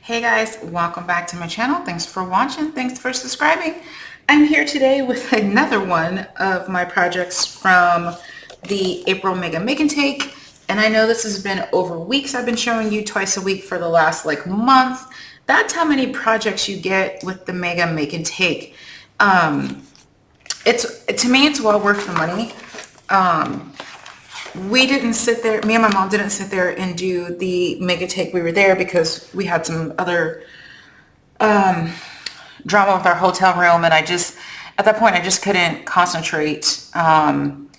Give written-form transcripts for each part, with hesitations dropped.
Hey guys, welcome back to my channel. Thanks for watching. Thanks for subscribing. I'm here today with another one of my projects from the April Mega Make and Take. And I know this has been over weeks. I've been showing you twice a week for the last month. That's how many projects you get with the Mega Make and Take. To me, it's well worth the money. We didn't sit there, me and my mom didn't sit there and do the Mega Take. We were there because we had some other drama with our hotel room, and at that point I just couldn't concentrate. When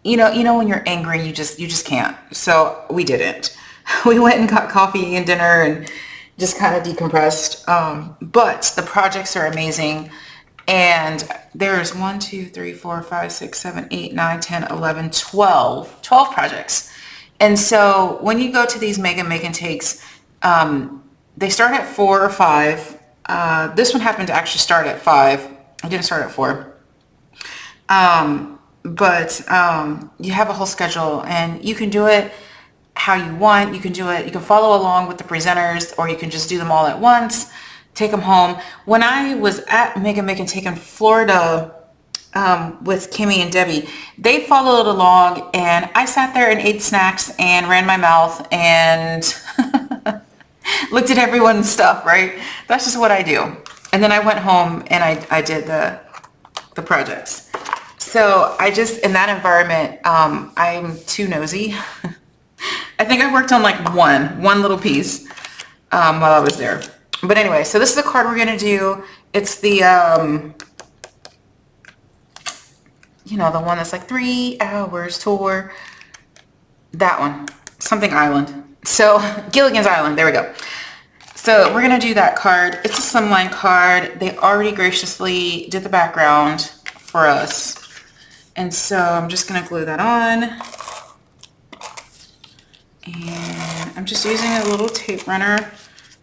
you're angry, you just can't. So we didn't. We went and got coffee and dinner and just kind of decompressed. But the projects are amazing. And there's 1, 2, 3, 4, 5, 6, 7, 8, 9, 10, 11, 12 projects. And so when you go to these Mega Make and Takes, they start at 4 or 5. This one happened to actually start at 5. I didn't start at 4. But you have a whole schedule and you can do it how you want. You can do it. You can follow along with the presenters, or you can just do them all at once. Take them home. When I was at Mega Make and Take in Florida with Kimmy and Debbie, they followed along, and I sat there and ate snacks and ran my mouth and looked at everyone's stuff, right? That's just what I do. And then I went home and I did the projects. So in that environment, I'm too nosy. I think I worked on one little piece while I was there. But anyway, so this is the card we're going to do. It's the, the one that's 3 hours tour. That one. Something Island. So, Gilligan's Island. There we go. So, we're going to do that card. It's a slimline card. They already graciously did the background for us. And so, I'm just going to glue that on. And I'm just using a little tape runner.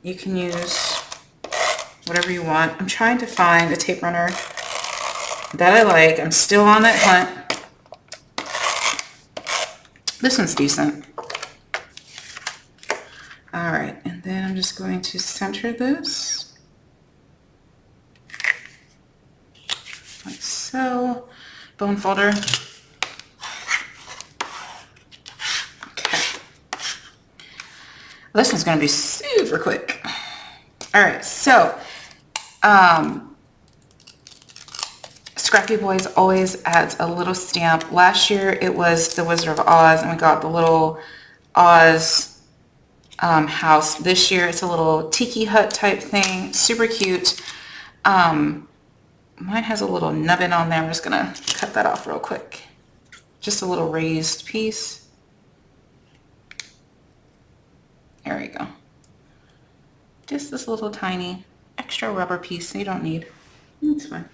You can use whatever you want. I'm trying to find a tape runner that I like. I'm still on that hunt. This one's decent. All right, and then I'm just going to center this. Like so. Bone folder. This one's going to be super quick. All right, so Scrappy Boys always adds a little stamp. Last year it was the Wizard of Oz, and we got the little Oz house. This year it's a little tiki hut type thing. Super cute. Mine has a little nubbin on there. I'm just going to cut that off real quick. Just a little raised piece. There we go. Just this little tiny extra rubber piece you don't need. It's fine.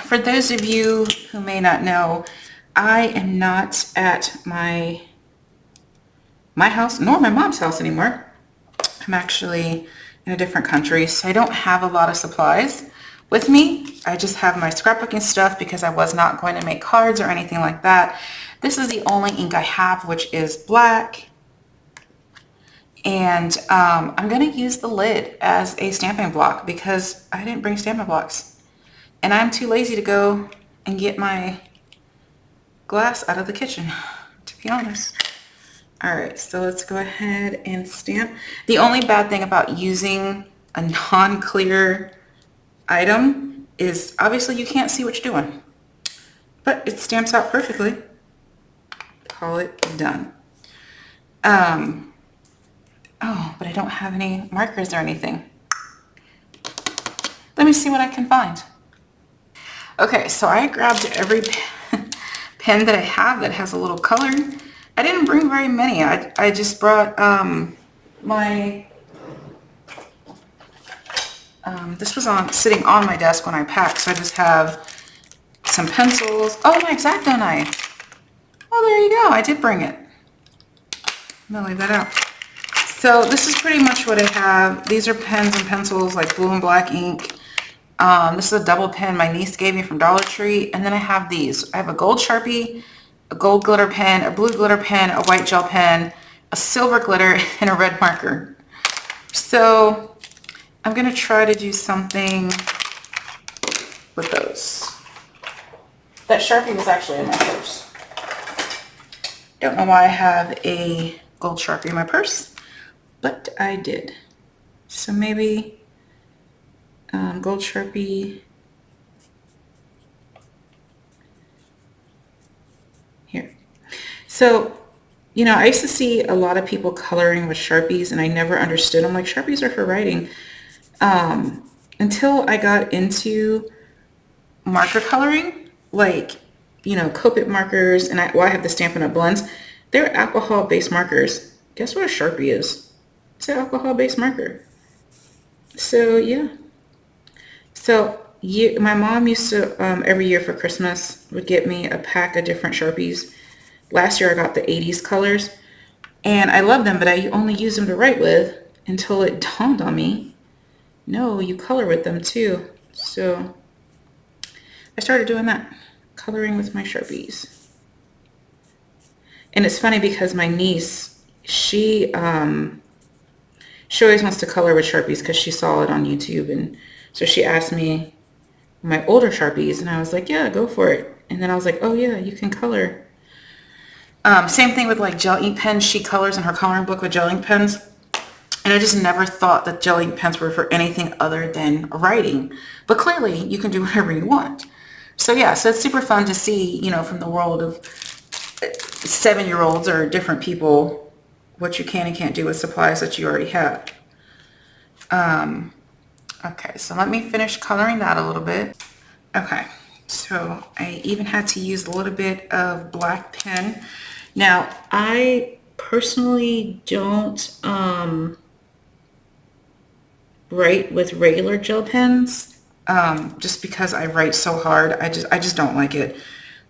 For those of you who may not know, I am not at my house nor my mom's house anymore. I'm actually in a different country, so I don't have a lot of supplies with me. I just have my scrapbooking stuff because I was not going to make cards or anything like that. This is the only ink I have, which is black. And I'm going to use the lid as a stamping block because I didn't bring stamping blocks. And I'm too lazy to go and get my glass out of the kitchen, to be honest. All right, so let's go ahead and stamp. The only bad thing about using a non-clear item is obviously you can't see what you're doing. But it stamps out perfectly. Call it done. Oh, but I don't have any markers or anything. Let me see what I can find. Okay, so I grabbed every pen that I have that has a little color. I didn't bring very many. I just brought this was sitting on my desk when I packed, so I just have some pencils. Oh, my X-Acto knife. Oh, there you go. I did bring it. I'm gonna leave that out. So this is pretty much what I have. These are pens and pencils, like blue and black ink. This is a double pen my niece gave me from Dollar Tree. And then I have these. I have a gold Sharpie, a gold glitter pen, a blue glitter pen, a white gel pen, a silver glitter, and a red marker. So I'm going to try to do something with those. That Sharpie was actually in my purse. Don't know why I have a gold Sharpie in my purse, but I did. So maybe gold Sharpie here. So, you know, I used to see a lot of people coloring with Sharpies and I never understood. I'm like, Sharpies are for writing. Until I got into marker coloring, like, you know, Copic markers, and I have the Stampin' Up! Blends. They're alcohol-based markers. Guess what a Sharpie is? It's an alcohol-based marker. So, yeah. So, my mom used to, every year for Christmas, would get me a pack of different Sharpies. Last year I got the 80s colors, and I love them, but I only use them to write with until it dawned on me, no, you color with them too. So I started doing that, coloring with my Sharpies. And it's funny because my niece, she always wants to color with Sharpies because she saw it on YouTube. And so she asked me my older Sharpies and I was like, yeah, go for it. And then I was like, oh yeah, you can color. Same thing with like gel ink pens. She colors in her coloring book with gel ink pens. And I just never thought that gel ink pens were for anything other than writing. But clearly you can do whatever you want. So yeah, so it's super fun to see, you know, from the world of 7-year-olds or different people, what you can and can't do with supplies that you already have. Okay, so let me finish coloring that a little bit. Okay, so I even had to use a little bit of black pen. Now, I personally don't write with regular gel pens, just because I write so hard. I just don't like it.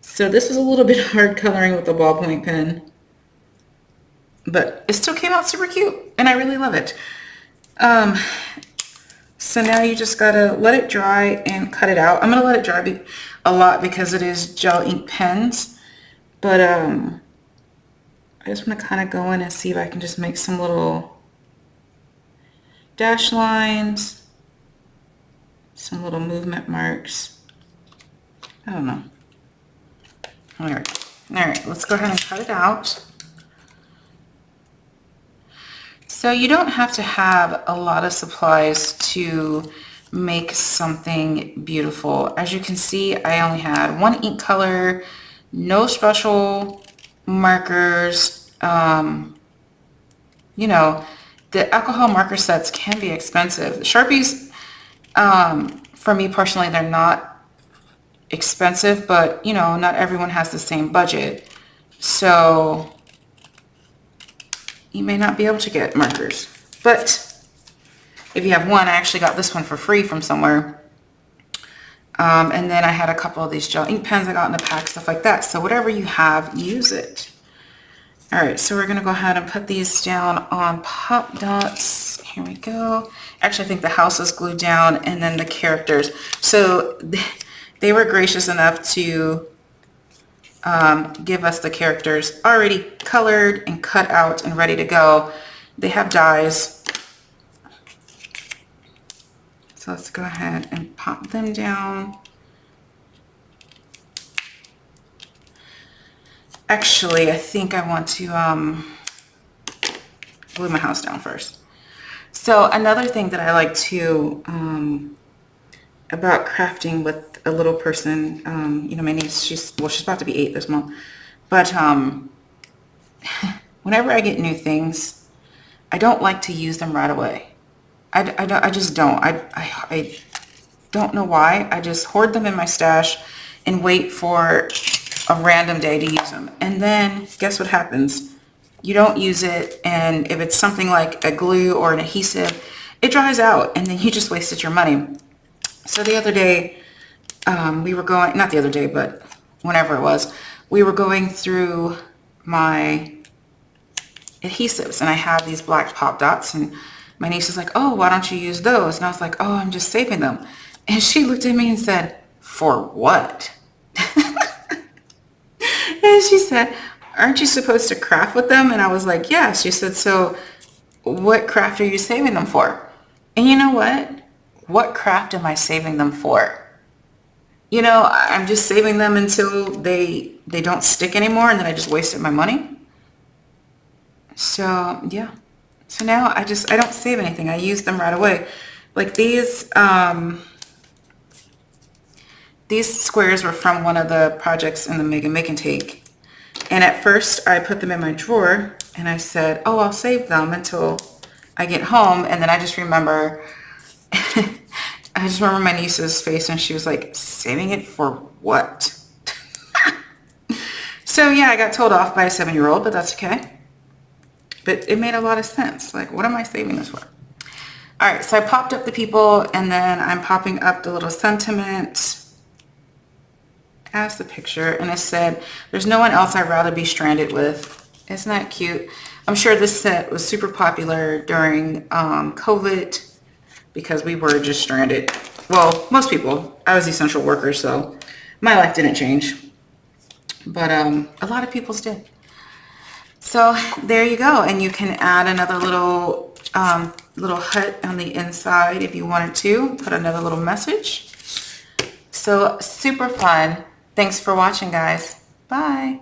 So this was a little bit hard coloring with the ballpoint pen, but it still came out super cute and I really love it. So now you just gotta let it dry and cut it out. I'm gonna let it dry a lot because it is gel ink pens, but I just want to kind of go in and see if I can just make some little dash lines, some little movement marks. I don't know. All right, let's go ahead and cut it out. So you don't have to have a lot of supplies to make something beautiful. As you can see, I only had one ink color, no special markers. You know, the alcohol marker sets can be expensive. The Sharpies, for me personally, they're not expensive, but you know, not everyone has the same budget. So you may not be able to get markers, but if you have one, I actually got this one for free from somewhere. And then I had a couple of these gel ink pens I got in a pack, stuff like that. So whatever you have, use it. All right, so we're gonna go ahead and put these down on pop dots. Here we go. Actually, I think the house is glued down and then the characters. So they were gracious enough to give us the characters already colored and cut out and ready to go. They have dies. So let's go ahead and pop them down. Actually, I think I want to glue my house down first. So another thing that I like to about crafting with a little person, you know, my niece, she's about to be 8 this month, but whenever I get new things, I don't like to use them right away. I just don't. I don't know why. I just hoard them in my stash and wait for a random day to use them. And then guess what happens? You don't use it, and if it's something like a glue or an adhesive, it dries out and then you just wasted your money. So the other day, we were going, not the other day, but whenever it was, we were going through my adhesives and I have these black pop dots and my niece is like, oh, why don't you use those? And I was like, oh, I'm just saving them. And she looked at me and said, for what? And she said, aren't you supposed to craft with them? And I was like, yeah. She said, so what craft are you saving them for? And you know what? What craft am I saving them for? You know, I'm just saving them until they don't stick anymore, and then I just wasted my money. So yeah. So now I don't save anything. I use them right away. Like these squares were from one of the projects in the Make and Take. And at first I put them in my drawer and I said, oh, I'll save them until I get home. And then I just remember, my niece's face and she was like, saving it for what? So yeah, I got told off by a 7-year-old, but that's okay. But it made a lot of sense. Like, what am I saving this for? All right, so I popped up the people and then I'm popping up the little sentiment as the picture, and it said, there's no one else I'd rather be stranded with. Isn't that cute? I'm sure this set was super popular during COVID because we were just stranded. Well, most people. I was essential worker, so my life didn't change. But a lot of people's did. So there you go. And you can add another little hut on the inside if you wanted to. Put another little message. So super fun. Thanks for watching, guys. Bye.